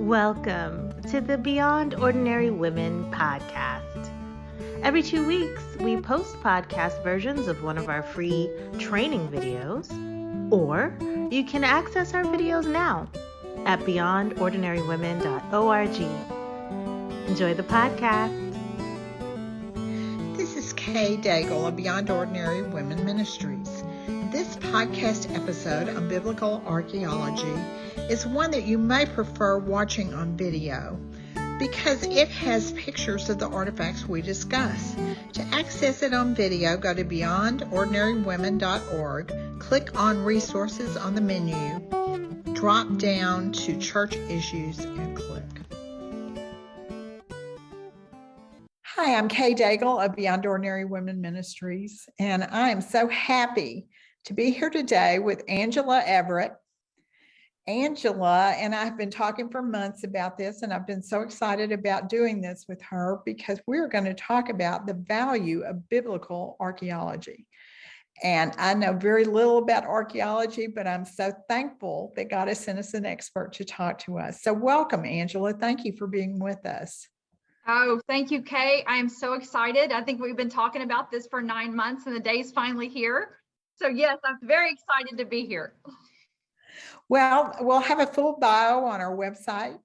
Welcome to the Beyond Ordinary Women podcast. Every 2 weeks, we post podcast versions of one of our free training videos, or you can access our videos now at beyondordinarywomen.org. Enjoy the podcast. This is Kay Daigle of Beyond Ordinary Women Ministries. This podcast episode on biblical archaeology is one that you may prefer watching on video because it has pictures of the artifacts we discuss. To access it on video, go to beyondordinarywomen.org, click on Resources on the menu, drop down to Church Issues, and click. Hi, I'm Kay Daigle of Beyond Ordinary Women Ministries, and I am so happy to be here today with Angela Everett. Angela and I have been talking for months about this, and I've been so excited about doing this with her because we're going to talk about the value of biblical archaeology. And I know very little about archaeology, but I'm so thankful that God has sent us an expert to talk to us. So welcome, Angela. Thank you for being with us. Oh, thank you, Kay. I am so excited. I think we've been talking about this for 9 months and the day's finally here. So yes, I'm very excited to be here. Well, we'll have a full bio on our website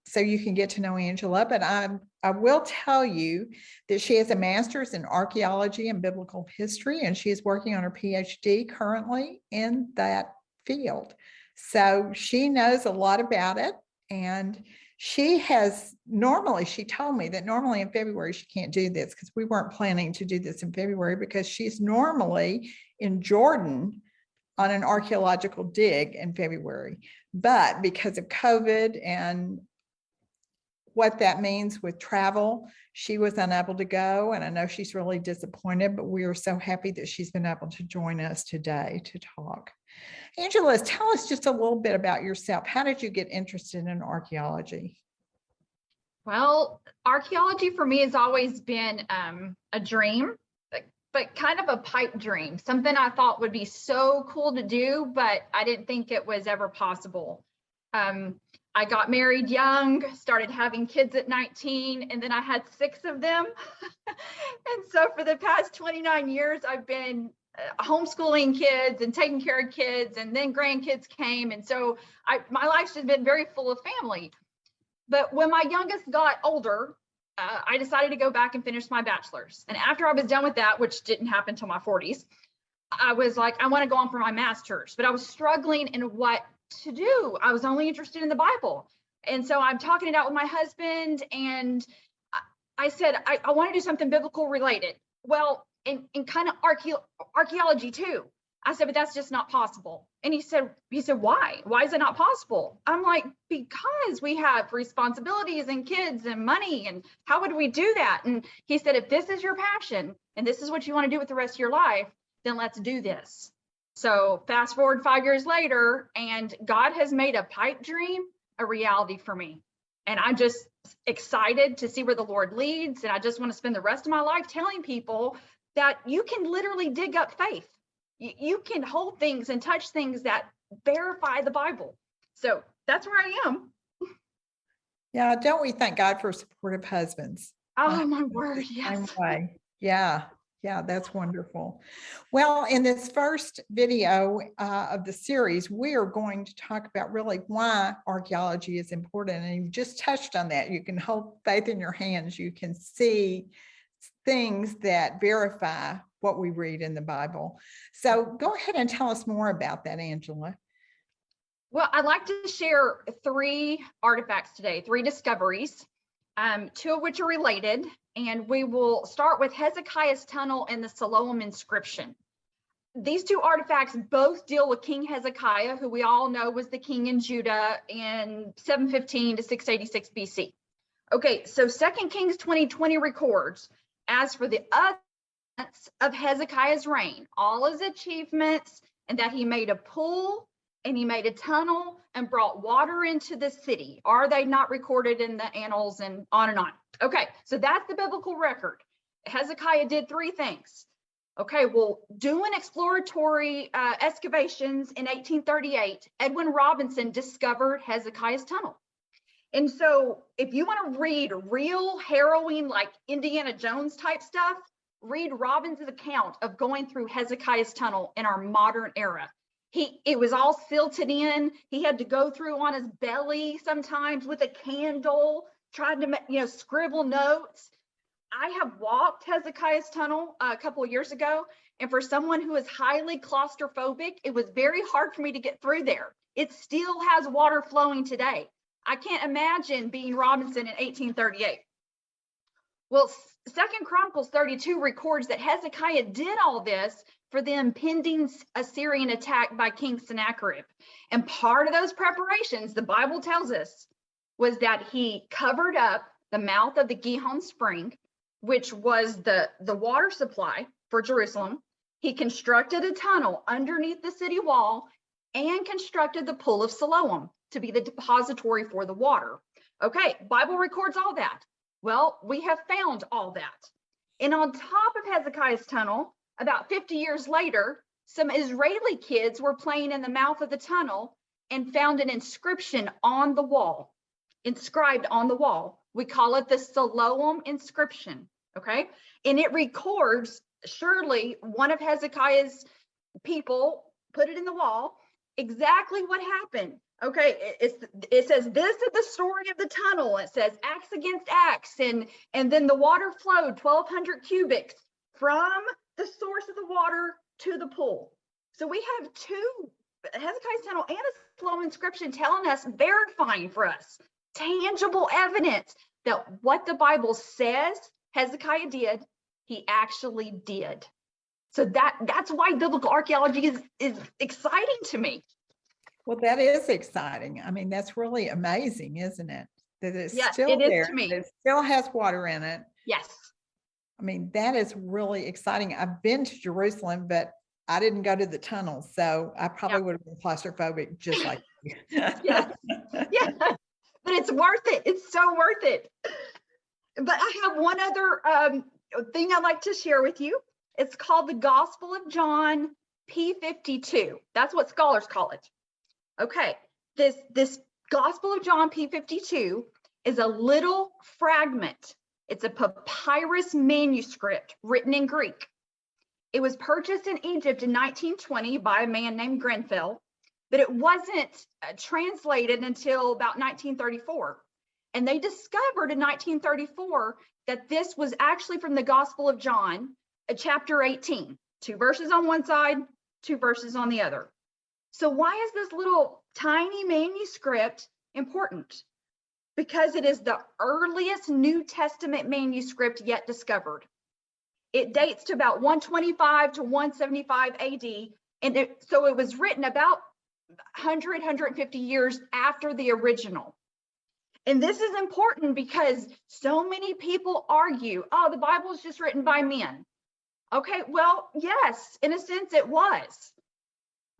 so you can get to know Angela, but I will tell you that she has a master's in archaeology and biblical history, and she is working on her PhD currently in that field. So she knows a lot about it, and she told me that normally in February she can't do this because we weren't planning to do this in February because she's normally in Jordan on an archaeological dig in February. But because of COVID and what that means with travel, she was unable to go. And I know she's really disappointed, but we are so happy that she's been able to join us today to talk. Angela, tell us just a little bit about yourself. How did you get interested in archaeology? Well, archaeology for me has always been a dream, but kind of a pipe dream, something I thought would be so cool to do, but I didn't think it was ever possible. I got married young, started having kids at 19, and then I had 6 of them. And so for the past 29 years, I've been homeschooling kids and taking care of kids, and then grandkids came. And so my life's just been very full of family. But when my youngest got older, I decided to go back and finish my bachelor's. And after I was done with that, which didn't happen until my 40s, I was like, I want to go on for my master's, but I was struggling in what to do. I was only interested in the Bible. And so I'm talking it out with my husband, and I said, I want to do something biblical related. Well, in kind of archaeology too. I said, but that's just not possible. And he said, why? Why is it not possible? I'm like, because we have responsibilities and kids and money, and how would we do that? And he said, if this is your passion and this is what you want to do with the rest of your life, then let's do this. So fast forward 5 years later, and God has made a pipe dream a reality for me. And I'm just excited to see where the Lord leads. And I just want to spend the rest of my life telling people that you can literally dig up faith. You can hold things and touch things that verify the Bible. So that's where I am. Yeah, don't we thank God for supportive husbands? Oh, my word, yes. Yeah, that's wonderful. Well, in this first video of the series, we are going to talk about really why archaeology is important. And you just touched on that. You can hold faith in your hands. You can see things that verify what we read in the Bible. So go ahead and tell us more about that, Angela. Well, I'd like to share 3 artifacts today, 3 discoveries, 2 of which are related. And we will start with Hezekiah's tunnel and the Siloam inscription. These 2 artifacts both deal with King Hezekiah, who we all know was the king in Judah in 715 to 686 BC. Okay, so 2 Kings 20:20 records, as for the other of Hezekiah's reign, all his achievements, and that he made a pool and he made a tunnel and brought water into the city. Are they not recorded in the annals and on and on? Okay, so that's the biblical record. Hezekiah did 3 things. Okay, well, doing exploratory excavations in 1838, Edwin Robinson discovered Hezekiah's tunnel. And so if you want to read real harrowing, like Indiana Jones type stuff, read Robbins' account of going through Hezekiah's tunnel in our modern era. It was all silted in. He had to go through on his belly sometimes with a candle, trying to, scribble notes. I have walked Hezekiah's tunnel a couple of years ago, and for someone who is highly claustrophobic, it was very hard for me to get through there. It still has water flowing today. I can't imagine being Robinson in 1838. Well, 2 Chronicles 32 records that Hezekiah did all this for the impending Assyrian attack by King Sennacherib. And part of those preparations, the Bible tells us, was that he covered up the mouth of the Gihon spring, which was the water supply for Jerusalem. He constructed a tunnel underneath the city wall and constructed the pool of Siloam to be the depository for the water. Okay, Bible records all that. Well, we have found all that. And on top of Hezekiah's tunnel, about 50 years later, some Israeli kids were playing in the mouth of the tunnel and found an inscription on the wall, inscribed on the wall. We call it the Siloam inscription, okay? And it records, surely one of Hezekiah's people put it in the wall, exactly what happened. Okay, it says this is the story of the tunnel. It says axe against axe, and then the water flowed 1,200 cubics from the source of the water to the pool. So we have two, Hezekiah's tunnel and a Siloam inscription telling us, verifying for us, tangible evidence that what the Bible says Hezekiah did, he actually did. So that's why biblical archaeology is exciting to me. Well, that is exciting. I mean, that's really amazing, isn't it? That it's still it is there. to me. It still has water in it. Yes. I mean, that is really exciting. I've been to Jerusalem, but I didn't go to the tunnel, so I probably would have been claustrophobic just like you. Yeah. But it's worth it. It's so worth it. But I have one other thing I'd like to share with you. It's called the Gospel of John P52. That's what scholars call it. Okay, this Gospel of John P52 is a little fragment. It's a papyrus manuscript written in Greek. It was purchased in Egypt in 1920 by a man named Grenfell, but it wasn't translated until about 1934. And they discovered in 1934 that this was actually from the Gospel of John, chapter 18, 2 verses on one side, 2 verses on the other. So why is this little tiny manuscript important? Because it is the earliest New Testament manuscript yet discovered. It dates to about 125 to 175 AD. And so it was written about 100, 150 years after the original. And this is important because so many people argue, oh, the Bible is just written by men. Okay, well, yes, in a sense it was.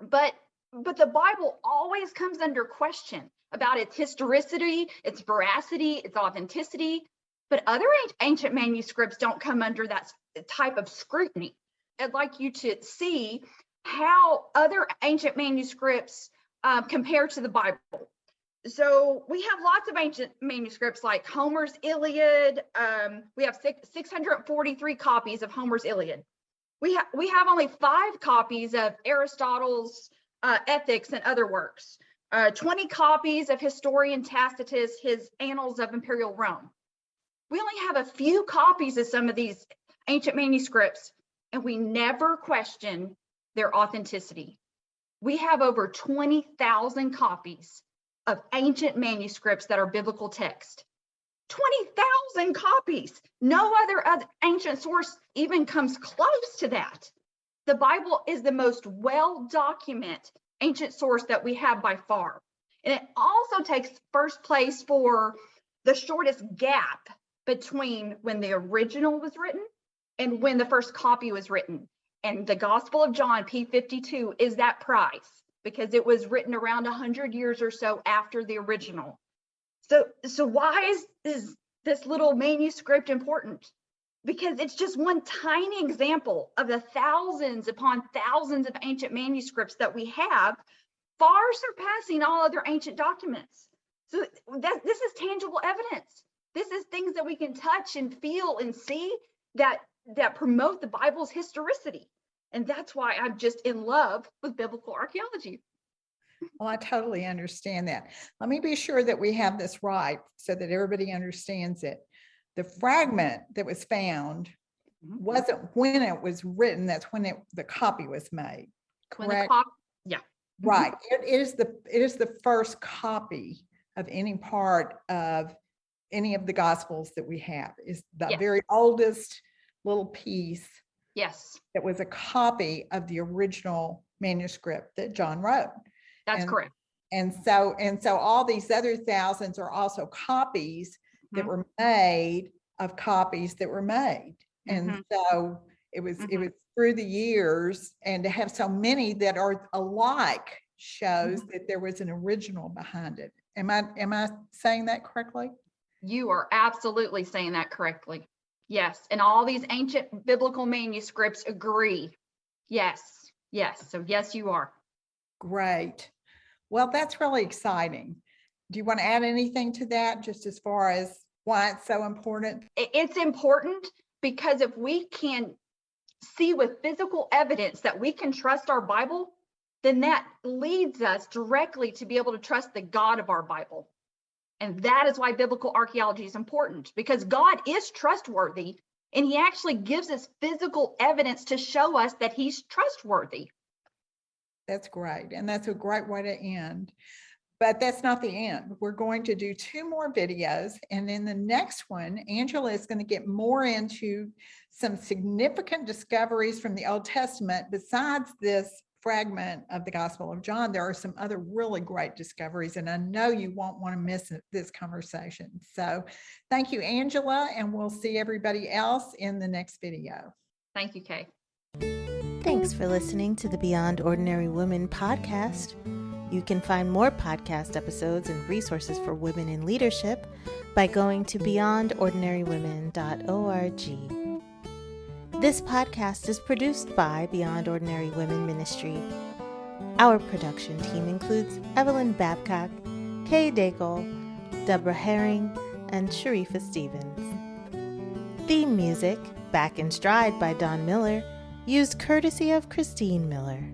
But the Bible always comes under question about its historicity, its veracity, its authenticity. But other ancient manuscripts don't come under that type of scrutiny. I'd like you to see how other ancient manuscripts compare to the Bible. So we have lots of ancient manuscripts like Homer's Iliad. We have 643 copies of Homer's Iliad. We have only 5 copies of Aristotle's Ethics and other works, 20 copies of historian Tacitus, his Annals of Imperial Rome. We only have a few copies of some of these ancient manuscripts, and we never question their authenticity. We have over 20,000 copies of ancient manuscripts that are biblical text. 20,000 copies. No other ancient source even comes close to that. The Bible is the most well-documented ancient source that we have by far. And it also takes first place for the shortest gap between when the original was written and when the first copy was written. And the Gospel of John, P52, is that prize because it was written around 100 years or so after the original. So why is this little manuscript important? Because it's just one tiny example of the thousands upon thousands of ancient manuscripts that we have, far surpassing all other ancient documents. So this is tangible evidence. This is things that we can touch and feel and see that promote the Bible's historicity. And that's why I'm just in love with biblical archaeology. Well, I totally understand that. Let me be sure that we have this right so that everybody understands it. The fragment that was found wasn't when it was written, that's when the copy was made. Correct? Yeah. Right. It is the first copy of any part of any of the Gospels that we have. Is the very oldest little piece. Yes. That was a copy of the original manuscript that John wrote. That's correct. And so all these other thousands are also copies that were made of copies that were made. And so it was through the years, and to have so many that are alike shows that there was an original behind it. Am I saying that correctly? You are absolutely saying that correctly. Yes. And all these ancient biblical manuscripts agree. Yes. So yes, you are. Great. Well, that's really exciting. Do you want to add anything to that, just as far as why it's so important? It's important because if we can see with physical evidence that we can trust our Bible, then that leads us directly to be able to trust the God of our Bible. And that is why biblical archaeology is important, because God is trustworthy, and he actually gives us physical evidence to show us that he's trustworthy. That's great. And that's a great way to end. But that's not the end. We're going to do 2 more videos. And in the next one, Angela is going to get more into some significant discoveries from the Old Testament. Besides this fragment of the Gospel of John, there are some other really great discoveries. And I know you won't want to miss this conversation. So thank you, Angela. And we'll see everybody else in the next video. Thank you, Kay. Thanks for listening to the Beyond Ordinary Women podcast. You can find more podcast episodes and resources for women in leadership by going to beyondordinarywomen.org. This podcast is produced by Beyond Ordinary Women Ministry. Our production team includes Evelyn Babcock, Kay Daigle, Deborah Herring, and Sharifa Stevens. Theme music, Back in Stride by Don Miller, used courtesy of Christine Miller.